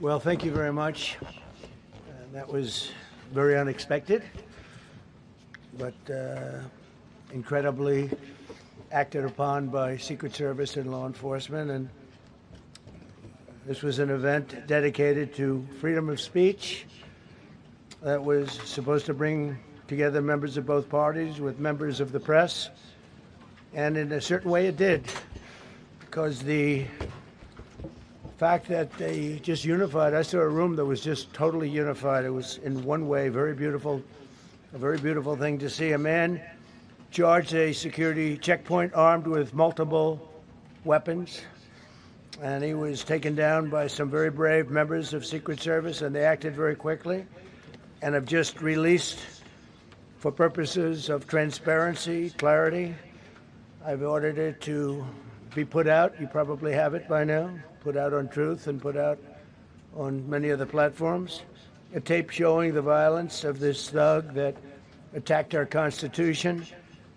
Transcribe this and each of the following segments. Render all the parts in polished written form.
Well, thank you very much. That was very unexpected, but incredibly acted upon by Secret Service and law enforcement. And this was an event dedicated to freedom of speech that was supposed to bring together members of both parties with members of the press. And in a certain way it did, because the fact that they just unified, I saw a room that was just totally unified. It was in one way a very beautiful thing to see. A man charged a security checkpoint armed with multiple weapons, and he was taken down by some very brave members of Secret Service, and they acted very quickly and have just released, for purposes of transparency, clarity, I've ordered it to be put out. You probably have it by now. Put out on Truth and put out on many other platforms. A tape showing the violence of this thug that attacked our Constitution,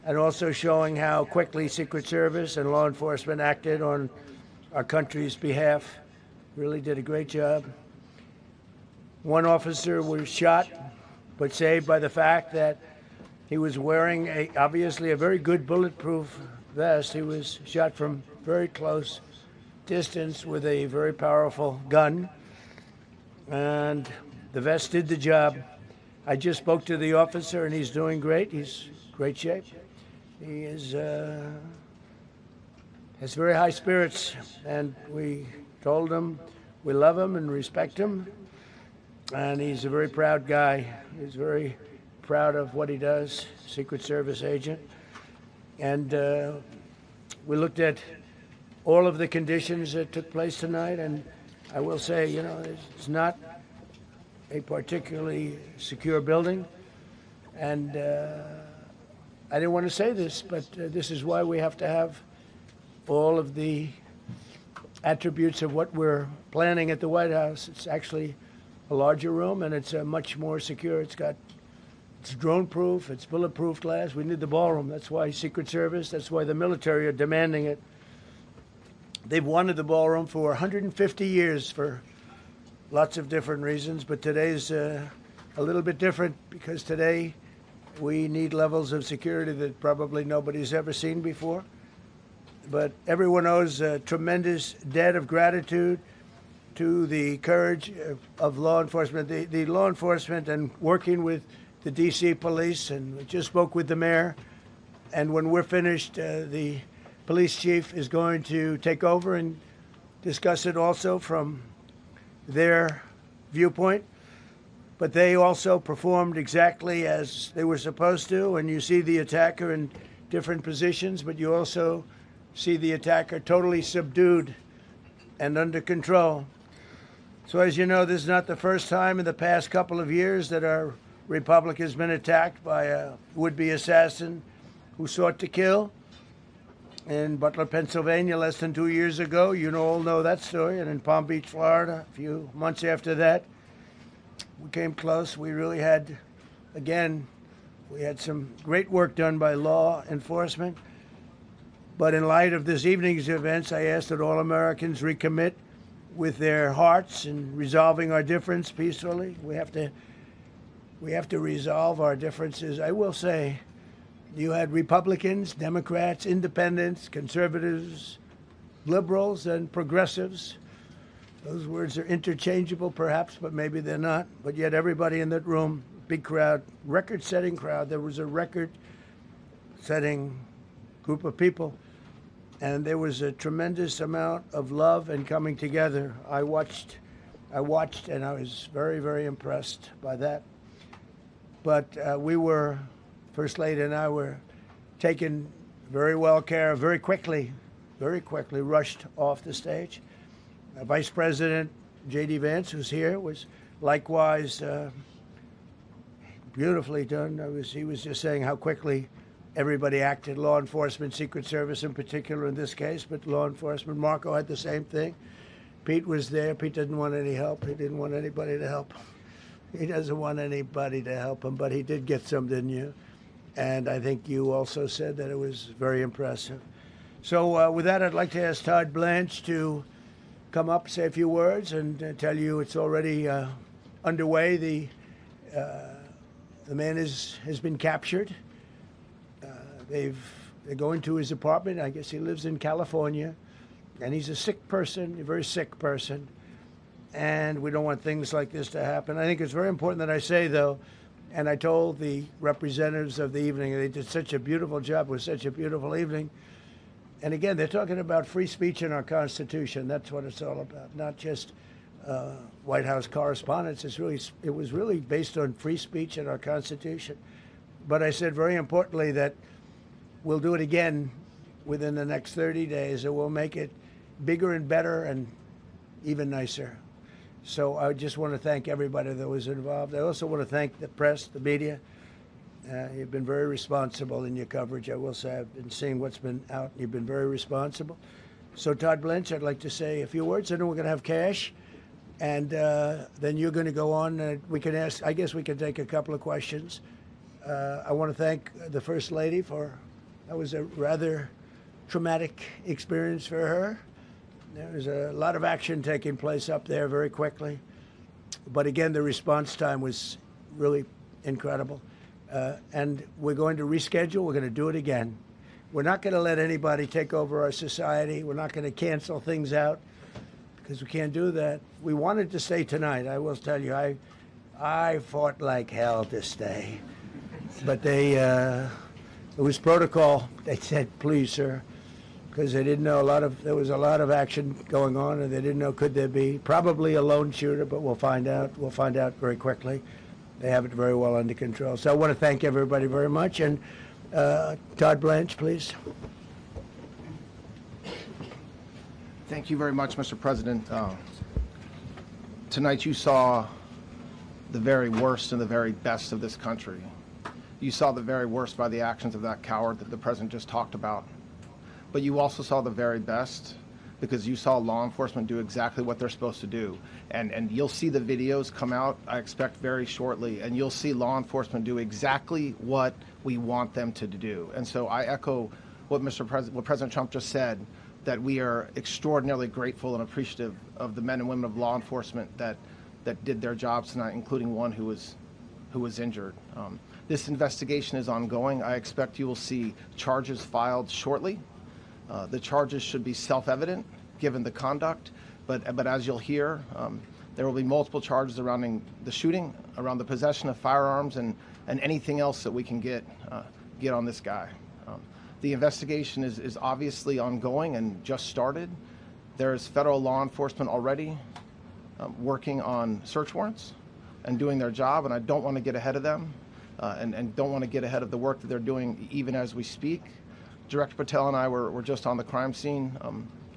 and also showing how quickly Secret Service and law enforcement acted on our country's behalf. Really did a great job. One officer was shot, but saved by the fact that he was wearing obviously a very good bulletproof vest. He was shot from very close distance with a very powerful gun, and the vest did the job. I just spoke to the officer, and he's doing great. He's in great shape. He has very high spirits, and we told him we love him and respect him, and he's a very proud guy. He's very proud of what he does, Secret Service agent. And we looked at all of the conditions that took place tonight, and I will say, it's not a particularly secure building, and I didn't want to say this, but this is why we have to have all of the attributes of what we're planning at the White House. It's actually a larger room, and it's much more secure. It's drone-proof, it's bulletproof glass. We need the ballroom. That's why Secret Service, that's why the military are demanding it. They've wanted the ballroom for 150 years for lots of different reasons, but today's a little bit different, because today we need levels of security that probably nobody's ever seen before. But everyone owes a tremendous debt of gratitude to the courage of law enforcement, the law enforcement, and working with the D.C. police. And we just spoke with the mayor, and when we're finished, the police chief is going to take over and discuss it also from their viewpoint. But they also performed exactly as they were supposed to, and you see the attacker in different positions, but you also see the attacker totally subdued and under control. So as you know, this is not the first time in the past couple of years that our republic has been attacked by a would-be assassin who sought to kill. In Butler, Pennsylvania, less than 2 years ago, all know that story. And in Palm Beach, Florida, a few months after that, we came close. We really had, we had some great work done by law enforcement. But in light of this evening's events, I asked that all Americans recommit with their hearts in resolving our difference peacefully. We have to resolve our differences. I will say, you had Republicans, Democrats, independents, conservatives, liberals, and progressives. Those words are interchangeable, perhaps, but maybe they're not. But yet everybody in that room, big crowd, record-setting crowd. There was a record-setting group of people, and there was a tremendous amount of love and coming together. I watched, and I was very, very impressed by that. But First Lady and I were taken very well care of, very quickly rushed off the stage. Vice President J.D. Vance, who's here, was likewise beautifully done. He was just saying how quickly everybody acted, law enforcement, Secret Service in particular in this case, but law enforcement. Marco had the same thing. Pete was there. Pete didn't want any help. He didn't want anybody to help. He doesn't want anybody to help him, but he did get some, didn't you? And I think you also said that it was very impressive. So with that, I'd like to ask Todd Blanche to come up, say a few words, and tell you it's already underway. The man has been captured. They're going to his apartment. I guess he lives in California, and he's a sick person, a very sick person. And we don't want things like this to happen. I think it's very important that I say, though, and I told the representatives of the evening, they did such a beautiful job. It was such a beautiful evening. And again, they're talking about free speech in our Constitution. That's what it's all about, not just White House correspondence. It was really based on free speech in our Constitution. But I said very importantly that we'll do it again within the next 30 days, and we'll make it bigger and better and even nicer. So I just want to thank everybody that was involved. I also want to thank the press, the media. You've been very responsible in your coverage. I will say I've been seeing what's been out. You've been very responsible. So Todd Blanche, I'd like to say a few words. I know we're going to have cash, and then you're going to go on. We can ask. I guess we can take a couple of questions. I want to thank the First Lady for. That was a rather traumatic experience for her. There was a lot of action taking place up there very quickly. But again, the response time was really incredible. And we're going to reschedule. We're going to do it again. We're not going to let anybody take over our society. We're not going to cancel things out because we can't do that. We wanted to stay tonight. I will tell you, I fought like hell to stay. But it was protocol. They said, please, sir. Because they didn't know there was a lot of action going on, and they didn't know could there be probably a lone shooter, but we'll find out. We'll find out very quickly. They have it very well under control. So I want to thank everybody very much. And Todd Blanche, please. Thank you very much, Mr. President. Tonight you saw the very worst and the very best of this country. You saw the very worst by the actions of that coward that the President just talked about. But you also saw the very best because you saw law enforcement do exactly what they're supposed to do. And you'll see the videos come out, I expect, very shortly, and you'll see law enforcement do exactly what we want them to do. And so I echo what what President Trump just said, that we are extraordinarily grateful and appreciative of the men and women of law enforcement that did their jobs tonight, including one who was injured. This investigation is ongoing. I expect you will see charges filed shortly. The charges should be self-evident given the conduct, but as you'll hear, there will be multiple charges surrounding the shooting, around the possession of firearms, and anything else that we can get on this guy. The investigation is obviously ongoing and just started. There is federal law enforcement already working on search warrants and doing their job, and I don't want to get ahead of them and don't want to get ahead of the work that they're doing even as we speak. Director Patel and I were just on the crime scene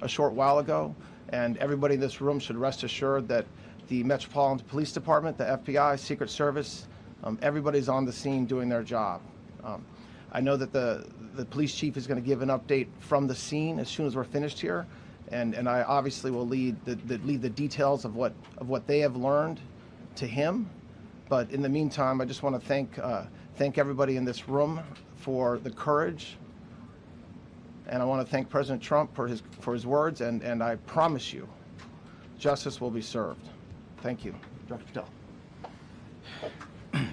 a short while ago, and everybody in this room should rest assured that the Metropolitan Police Department, the FBI, Secret Service, everybody's on the scene doing their job. I know that the police chief is going to give an update from the scene as soon as we're finished here, and I obviously will lead the details of what they have learned to him. But in the meantime, I just want to thank everybody in this room for the courage. And I want to thank President Trump for his words, and I promise you, justice will be served. Thank you. Director Patel.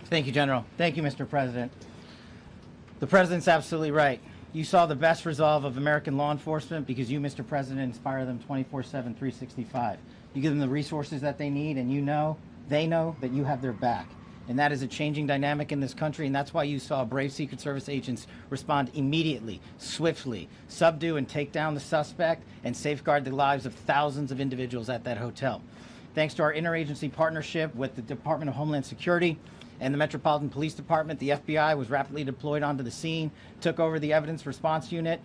Thank you, General. Thank you, Mr. President. The President's absolutely right. You saw the best resolve of American law enforcement because you, Mr. President, inspire them 24/7, 365. You give them the resources that they need, and they know that you have their back. And that is a changing dynamic in this country, and that's why you saw brave Secret Service agents respond immediately, swiftly, subdue and take down the suspect, and safeguard the lives of thousands of individuals at that hotel. Thanks to our interagency partnership with the Department of Homeland Security and the Metropolitan Police Department, the FBI was rapidly deployed onto the scene, took over the evidence response unit,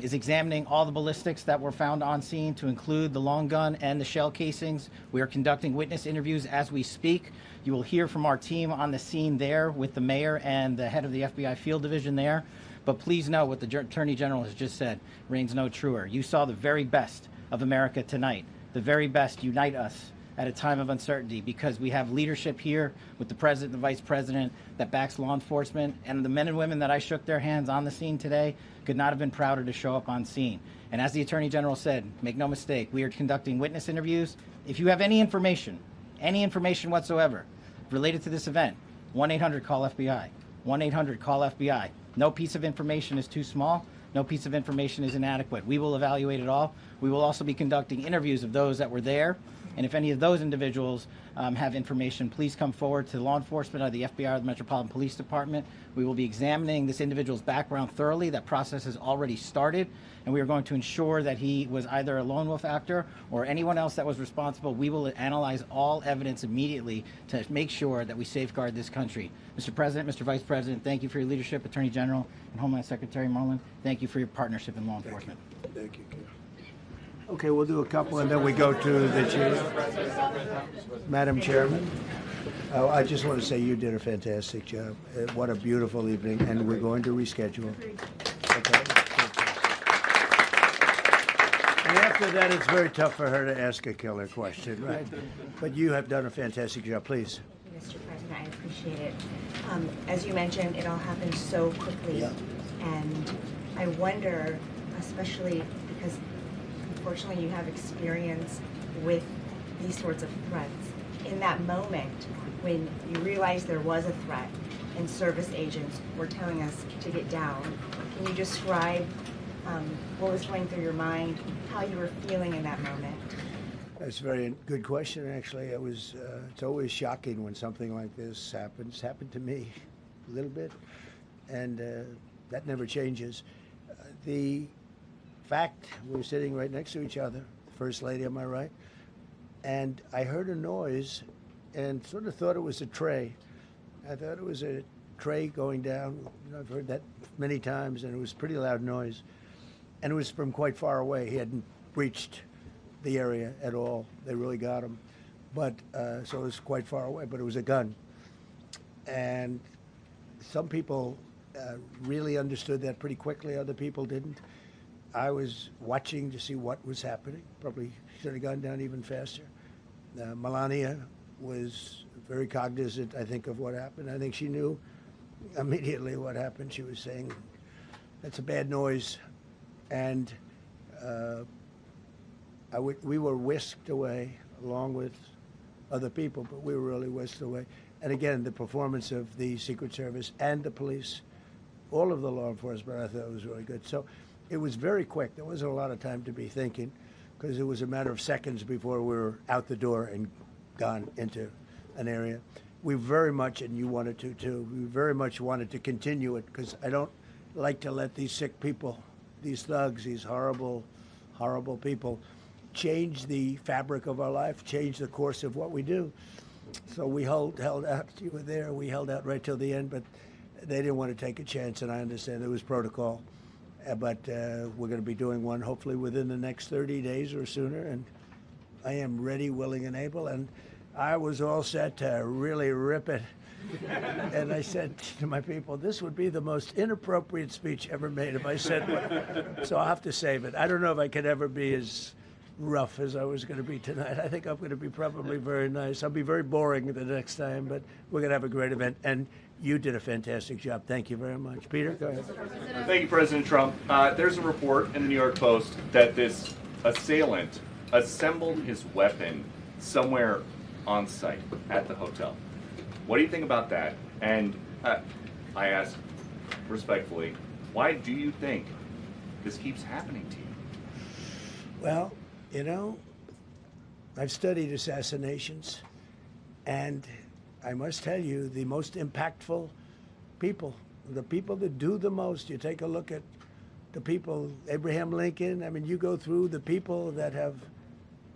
is examining all the ballistics that were found on scene, to include the long gun and the shell casings. We are conducting witness interviews as we speak. You will hear from our team on the scene there with the mayor and the head of the FBI field division there. But please know what the Attorney General has just said reigns no truer. You saw the very best of America tonight. The very best unite us at a time of uncertainty, because we have leadership here with the president and the vice president that backs law enforcement, and the men and women that I shook their hands on the scene today could not have been prouder to show up on scene. And as the Attorney General said, make no mistake, we are conducting witness interviews. If you have any information whatsoever related to this event, 1-800-CALL-FBI, 1-800-CALL-FBI. No piece of information is too small. No piece of information is inadequate. We will evaluate it all. We will also be conducting interviews of those that were there. And if any of those individuals have information, please come forward to law enforcement or the FBI or the Metropolitan Police Department. We will be examining this individual's background thoroughly. That process has already started, and we are going to ensure that he was either a lone wolf actor or anyone else that was responsible. We will analyze all evidence immediately to make sure that we safeguard this country. Mr. President, Mr. Vice President, thank you for your leadership. Attorney General and Homeland Secretary Marlin, thank you for your partnership in law enforcement. Thank you. Okay, we'll do a couple and then we go to the chief. Madam Chairman, I just want to say you did a fantastic job. What a beautiful evening, and we're going to reschedule. Okay. And after that, it's very tough for her to ask a killer question, right? But you have done a fantastic job. Please. Mr. President, I appreciate it. As you mentioned, it all happened so quickly. Yeah. And I wonder, especially because unfortunately you have experience with these sorts of threats, in that moment when you realized there was a threat and service agents were telling us to get down, can you describe what was going through your mind, how you were feeling in that moment? That's a very good question, actually. It's always shocking when something like this happens. It's happened to me a little bit, and that never changes. The fact we're sitting right next to each other, First Lady on my right, and I heard a noise and sort of thought it was a tray. I thought it was a tray going down. I've heard that many times, and it was a pretty loud noise. And it was from quite far away. He hadn't reached the area at all. They really got him. But so it was quite far away, but it was a gun. And some people really understood that pretty quickly. Other people didn't. I was watching to see what was happening. Probably should have gone down even faster. Melania was very cognizant, I think, of what happened. I think she knew immediately what happened. She was saying, that's a bad noise. And we were whisked away along with other people, but we were really whisked away. And again, the performance of the Secret Service and the police, all of the law enforcement, I thought was really good. So it was very quick. There wasn't a lot of time to be thinking, because it was a matter of seconds before we were out the door and gone into an area. We very much, and you wanted to too, we very much wanted to continue it, because I don't like to let these sick people, these thugs, these horrible, horrible people, change the fabric of our life, change the course of what we do. So we held out. You were there. We held out right till the end, but they didn't want to take a chance, and I understand there was protocol. But we're going to be doing one hopefully within the next 30 days or sooner, and I am ready, willing, and able. And I was all set to really rip it. And I said to my people, this would be the most inappropriate speech ever made if I said one. So I'll have to save it. I don't know if I could ever be as rough as I was going to be tonight. I think I'm going to be probably very nice. I'll be very boring the next time, but we're going to have a great event. And you did a fantastic job. Thank you very much. Peter, go ahead. Thank you, President Trump. There's a report in the New York Post that this assailant assembled his weapon somewhere on site at the hotel. What do you think about that? And I ask respectfully, why do you think this keeps happening to you? Well, you know, I've studied assassinations, and I must tell you, the most impactful people, the people that do the most, you take a look at the people, Abraham Lincoln, I mean, you go through the people that have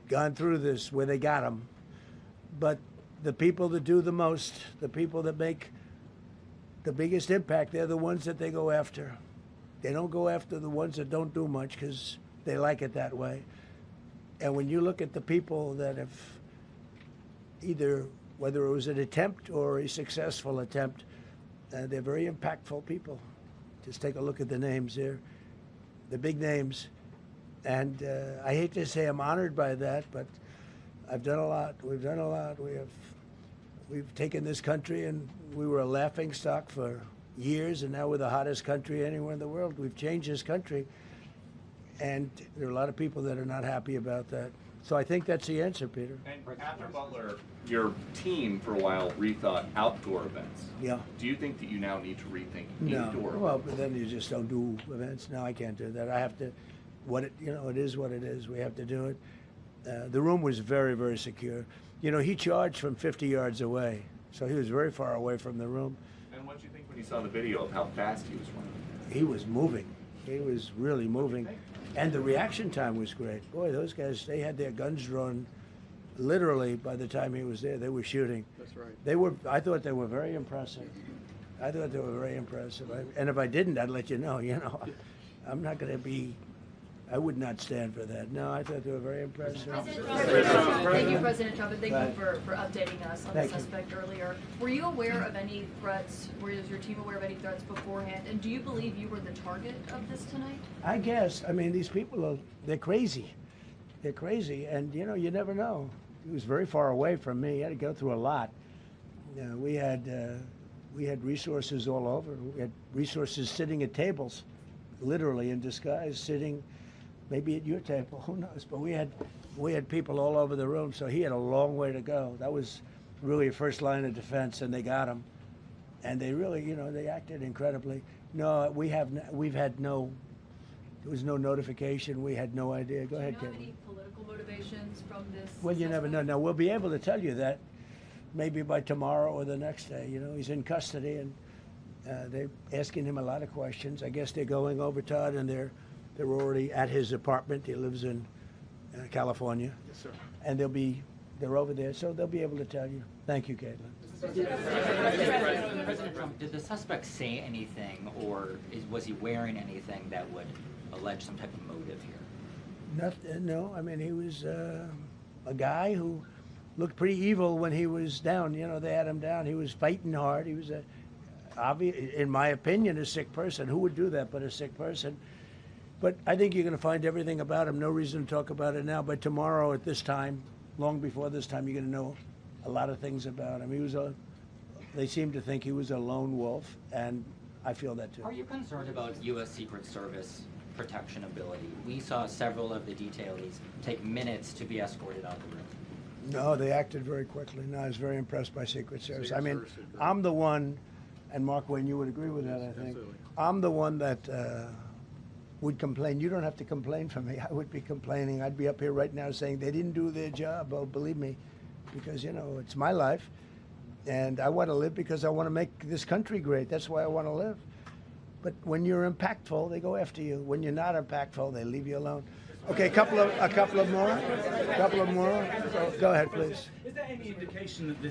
gone through this, where they got them, but the people that do the most, the people that make the biggest impact, they're the ones that they go after. They don't go after the ones that don't do much, because they like it that way. And when you look at the people that have either, whether it was an attempt or a successful attempt, they're very impactful people. Just take a look at the names there, the big names. And I hate to say I'm honored by that, but I've done a lot. We've done a lot. We've taken this country, and we were a laughing stock for years, and now we're the hottest country anywhere in the world. We've changed this country, and there are a lot of people that are not happy about that. So I think that's the answer, Peter. And after Butler, your team for a while rethought outdoor events. Yeah. Do you think that you now need to rethink No. indoor Well, events? but then you just don't do events. No, I can't do that. I have to. It is what it is. We have to do it. The room was very, very secure. He charged from 50 yards away, so he was very far away from the room. And what did you think when you saw the video of how fast he was running? He was moving. He was really moving. And the reaction time was great. Boy, those guys, they had their guns drawn literally by the time he was there. They were shooting. That's right. I thought they were very impressive. And if I didn't, I'd let you know, I'm not going to be, I would not stand for that. No, I thought they were very impressive. Thank you, President Trump, and thank you for updating us on the Thank you. suspect earlier. Were you aware of any threats? Was your team aware of any threats beforehand? And do you believe you were the target of this tonight? I guess. I mean, these people they're crazy. They're crazy, and you never know. He was very far away from me. He had to go through a lot. We had resources all over. We had resources sitting at tables, literally in disguise, sitting maybe at your table. Who knows? But we had people all over the room, so he had a long way to go. That was really a first line of defense, and they got him. And they really, they acted incredibly. No, there was no notification. We had no idea. Go ahead, Do you know Kevin. any political motivations from this? Well, you never know. suspect? Now, we'll be able to tell you that maybe by tomorrow or the next day. He's in custody, and they're asking him a lot of questions. I guess they're going over, Todd, and they're already at his apartment. He lives in California. Yes, sir. And they're over there, so they'll be able to tell you. Thank you, Caitlin. President Trump, did the suspect say anything, or was he wearing anything that would allege some type of motive here? No, I mean, he was a guy who looked pretty evil when he was down. They had him down. He was fighting hard. He was in my opinion, a sick person. Who would do that but a sick person? But I think you're going to find everything about him. No reason to talk about it now. But tomorrow at this time, long before this time, you're going to know a lot of things about him. They seem to think he was a lone wolf, and I feel that too. Are you concerned about U.S. Secret Service protection ability? We saw several of the detailees take minutes to be escorted out of the room. No, they acted very quickly. No, I was very impressed by Secret Service. I mean, I'm the one, and Mark Wayne, you would agree with that, I think. Absolutely. I'm the one that would complain. You don't have to complain for me. I would be complaining. I'd be up here right now saying they didn't do their job. Oh, believe me, because, it's my life, and I want to live because I want to make this country great. That's why I want to live. But when you're impactful, they go after you. When you're not impactful, they leave you alone. Okay, a couple of more. Go ahead, please. Is there any indication that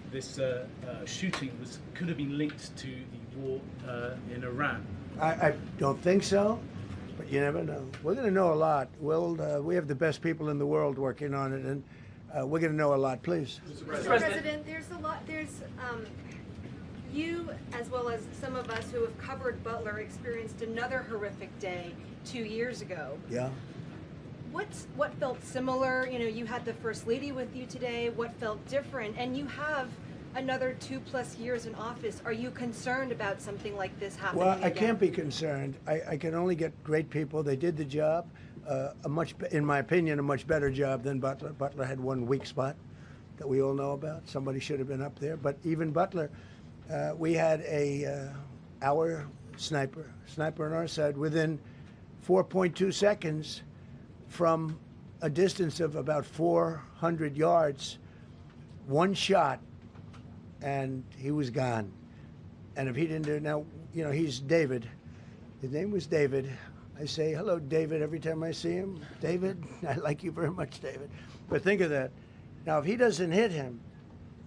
this shooting could have been linked to the war in Iran? I don't think so, but you never know. We're going to know a lot. We have the best people in the world working on it, and we're going to know a lot. Please. Mr. President, there's a lot. You, as well as some of us who have covered Butler, experienced another horrific day 2 years ago. Yeah. What felt similar? You had the First Lady with you today. What felt different? And you have another 2+ years in office. Are you concerned about something like this happening Well, I again? can't be concerned. I can only get great people. They did the job, in my opinion, a much better job than Butler. Butler had one weak spot that we all know about. Somebody should have been up there. But even Butler, we had our sniper on our side within 4.2 seconds from a distance of about 400 yards, one shot, and he was gone. And if he didn't do it, now, he's David. His name was David. I say, hello, David, every time I see him. David, I like you very much, David. But think of that. Now, if he doesn't hit him,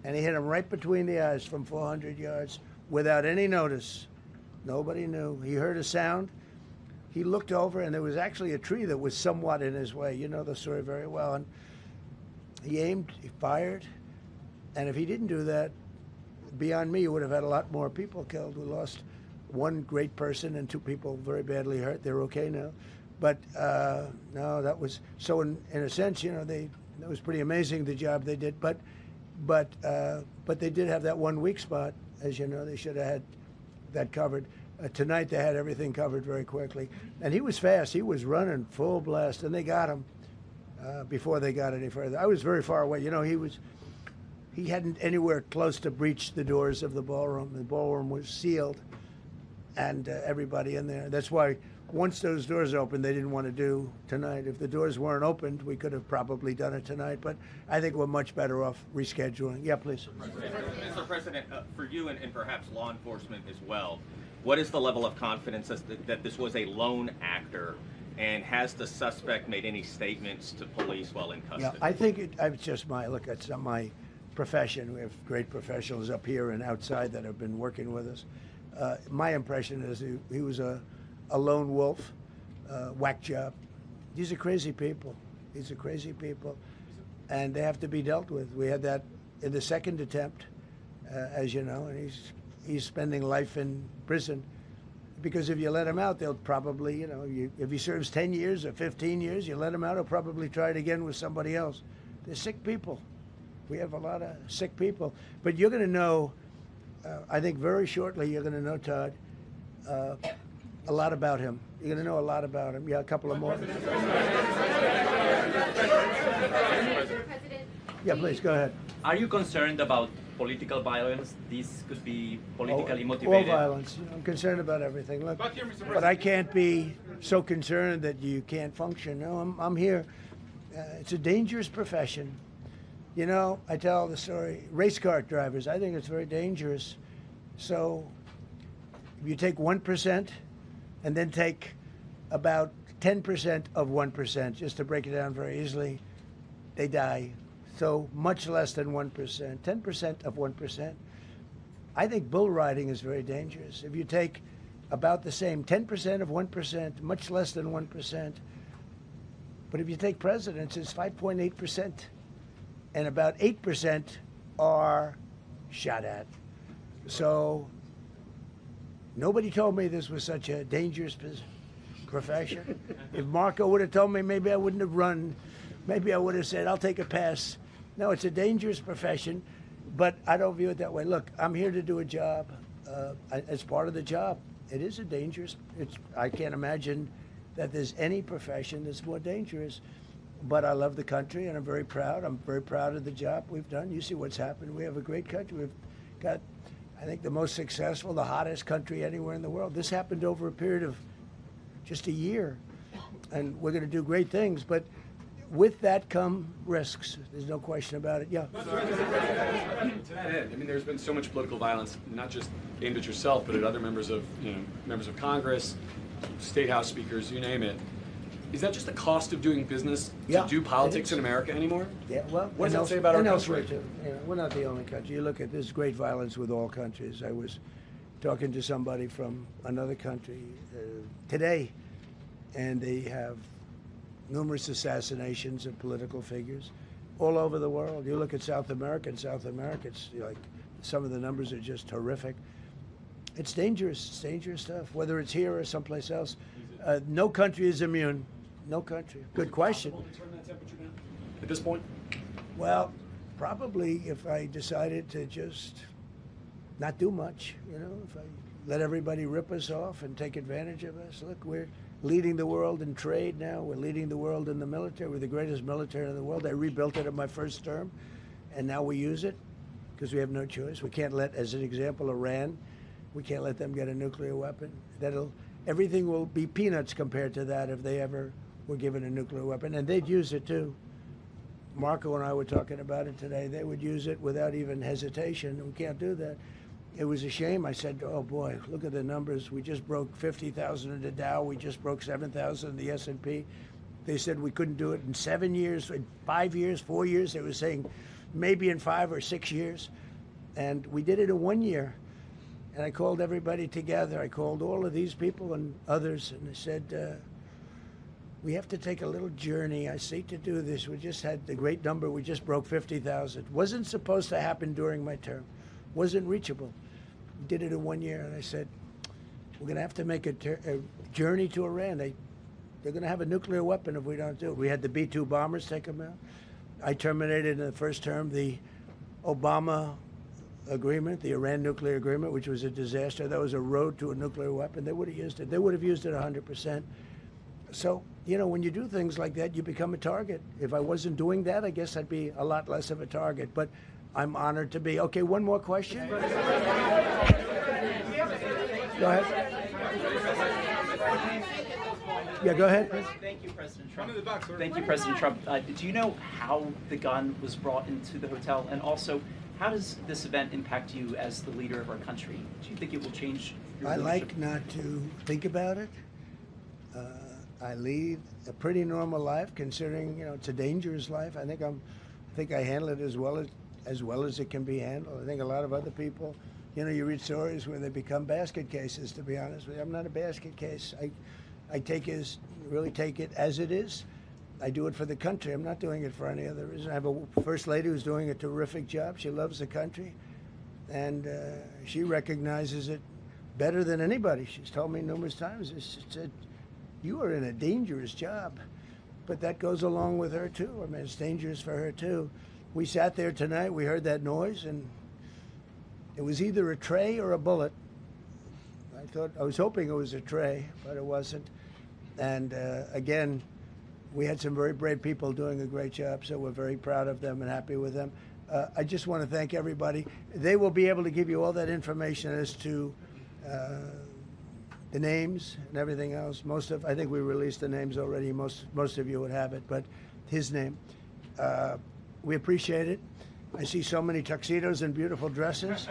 and he hit him right between the eyes from 400 yards without any notice, nobody knew. He heard a sound. He looked over, and there was actually a tree that was somewhat in his way. You know the story very well. And he aimed, he fired, and if he didn't do that, beyond me, you would have had a lot more people killed. We lost one great person and 2 people very badly hurt. They're okay now. But no, that was so. In a sense, It was pretty amazing the job they did. But they did have that one weak spot, as you know. They should have had that covered. Tonight they had everything covered very quickly, and he was fast. He was running full blast, and they got him before they got any further. I was very far away. You know, he hadn't anywhere close to breach the doors of the ballroom. The ballroom was sealed, and everybody in there. That's why once those doors opened, they didn't want to do tonight. If the doors weren't opened, we could have probably done it tonight. But I think we're much better off rescheduling. Yeah, please. Mr. President, for you and perhaps law enforcement as well, what is the level of confidence that this was a lone actor, and has the suspect made any statements to police while in custody? Yeah, I think it's just look, it's not my profession. We have great professionals up here and outside that have been working with us. My impression is he was a lone wolf, whack job. These are crazy people. These are crazy people, and they have to be dealt with. We had that in the second attempt, as you know, and he's spending life in prison, because if you let him out, they'll probably, you know, if he serves 10 years or 15 years, you let him out, he'll probably try it again with somebody else. They're sick people. We have a lot of sick people. But you're going to know, I think very shortly, you're going to know, Todd, a lot about him. You're going to know a lot about him. Yeah, a couple of more. Yeah, please, go ahead. Are you concerned about political violence? This could be politically All motivated. violence. You know, I'm concerned about everything. Look, but I can't be so concerned that you can't function. No, I'm here. It's a dangerous profession. You know, I tell the story. Race car drivers, I think it's very dangerous. So if you take 1% and then take about 10% of 1%, just to break it down very easily, they die. So much less than 1%, 10% of 1%. I think bull riding is very dangerous. If you take about the same, 10% of 1%, much less than 1%. But if you take presidents, it's 5.8%. And about 8% are shot at. So nobody told me this was such a dangerous profession. If Marco would have told me, maybe I wouldn't have run. Maybe I would have said, I'll take a pass. No, it's a dangerous profession, but I don't view it that way. Look, I'm here to do a job. It's part of the job. It is a dangerous, I can't imagine that there's any profession that's more dangerous. But I love the country, and I'm very proud. I'm very proud of the job we've done. You see what's happened. We have a great country. We've got, I think, the most successful, the hottest country anywhere in the world. This happened over a period of just a year, and we're going to do great things. But with that come risks. There's no question about it. Yeah. To that end, I mean, there's been so much political violence, not just aimed at yourself, but at other members of Congress, state house speakers, you name it. Is that just the cost of doing business to do politics in America anymore? Yeah, well, what does that say about our country? Too. You know, we're not the only country. You look at this great violence with all countries. I was talking to somebody from another country today, and they have numerous assassinations of political figures all over the world. You look at South America, it's like some of the numbers are just horrific. It's dangerous. It's dangerous stuff, whether it's here or someplace else. No country is immune. No country. Good question. Is it possible to turn that temperature down at this point? Well, probably if I decided to just not do much, you know, if I let everybody rip us off and take advantage of us. Look, we're leading the world in trade now. We're leading the world in the military. We're the greatest military in the world. I rebuilt it in my first term, and now we use it because we have no choice. We can't let, as an example, Iran, we can't let them get a nuclear weapon. Everything will be peanuts compared to that if they ever were given a nuclear weapon, and they'd use it too. Marco and I were talking about it today. They would use it without even hesitation. We can't do that. It was a shame. I said, oh boy, look at the numbers. We just broke 50,000 in the Dow. We just broke 7,000 in the S&P. They said we couldn't do it in 7 years, in 5 years, 4 years. They were saying maybe in 5 or 6 years. And we did it in 1 year. And I called everybody together. I called all of these people and others, and I said, we have to take a little journey. I say to do this. We just had the great number. We just broke 50,000. Wasn't supposed to happen during my term. Wasn't reachable. We did it in 1 year, and I said, we're going to have to make a journey to Iran. They're going to have a nuclear weapon if we don't do it. We had the B-2 bombers take them out. I terminated in the first term the Obama agreement, the Iran nuclear agreement, which was a disaster. That was a road to a nuclear weapon. They would have used it. They would have used it 100%. So, you know, when you do things like that, you become a target. If I wasn't doing that, I guess I'd be a lot less of a target. But I'm honored to be. Okay, one more question. Go ahead. Yeah, go ahead. Thank you, President Trump. Thank you, President Trump. Do you know how the gun was brought into the hotel? And also, how does this event impact you as the leader of our country? Do you think it will change your I leadership? like not to think about it. I lead a pretty normal life, considering, you know, it's a dangerous life. I think I handle it as well as it can be handled. I think a lot of other people, you know, you read stories where they become basket cases. To be honest with you, I'm not a basket case. I really take it as it is. I do it for the country. I'm not doing it for any other reason. I have a first lady who's doing a terrific job. She loves the country, and she recognizes it better than anybody. She's told me numerous times. She said, "You are in a dangerous job," but that goes along with her too. I mean, it's dangerous for her too. We sat there tonight. We heard that noise, and it was either a tray or a bullet. I was hoping it was a tray, but it wasn't. And again, we had some very brave people doing a great job, so we're very proud of them and happy with them. I just want to thank everybody. They will be able to give you all that information as to the names and everything else. I think we released the names already. Most of you would have it, but his name. We appreciate it. I see so many tuxedos and beautiful dresses.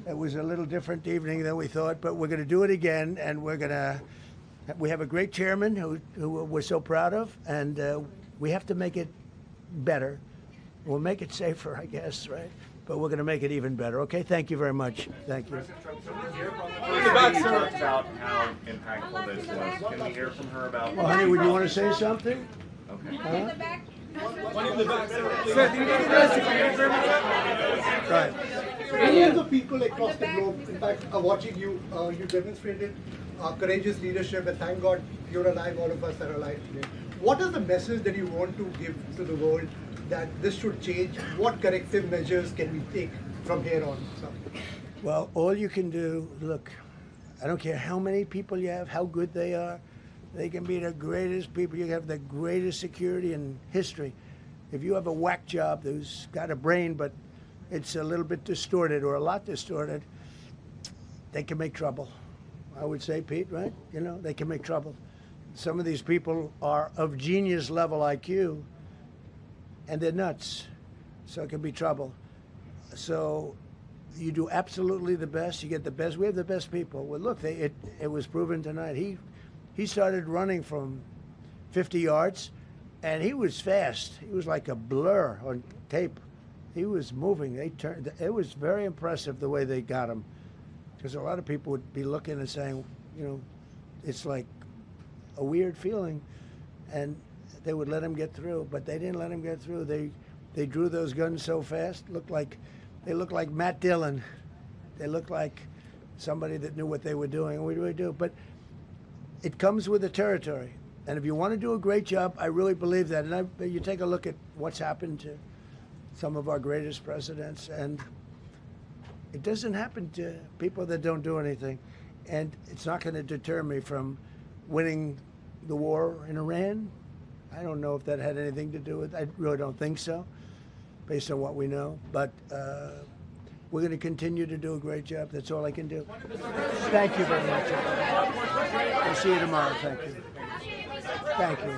It was a little different evening than we thought, but we're going to do it again, and we have a great chairman who we're so proud of, and we have to make it better. We'll make it safer, I guess, right? But we're going to make it even better. Okay, thank you very much. Thank you. President Trump, so we hear from the first lady talked about how impactful this was. Can we hear from her about? Well, honey, would you want to say something? Okay. Huh? Right. Millions of people across the globe, in fact, are watching you. You demonstrated courageous leadership, and thank God you're alive. All of us are alive today. What is the message that you want to give to the world that this should change? What corrective measures can we take from here on? So. Well, all you can do, look, I don't care how many people you have, how good they are. They can be the greatest people. You have the greatest security in history. If you have a whack job who's got a brain, but it's a little bit distorted or a lot distorted, they can make trouble. I would say, Pete, right? You know, they can make trouble. Some of these people are of genius level IQ, and they're nuts. So it can be trouble. So you do absolutely the best. You get the best. We have the best people. Well, look, it was proven tonight. He started running from 50 yards, and he was fast. He was like a blur on tape. He was moving. It was very impressive the way they got him, because a lot of people would be looking and saying, you know, it's like a weird feeling, and they would let him get through, but they didn't let him get through. They drew those guns so fast. They looked like Matt Dillon. They looked like somebody that knew what they were doing. And what do we do? But it comes with the territory. And if you want to do a great job, I really believe that. And you take a look at what's happened to some of our greatest presidents, and it doesn't happen to people that don't do anything. And it's not going to deter me from winning the war in Iran. I don't know if that had anything to do with it. I really don't think so, based on what we know. But we're going to continue to do a great job. That's all I can do. Thank you very much. We'll see you tomorrow. Thank you. Thank you.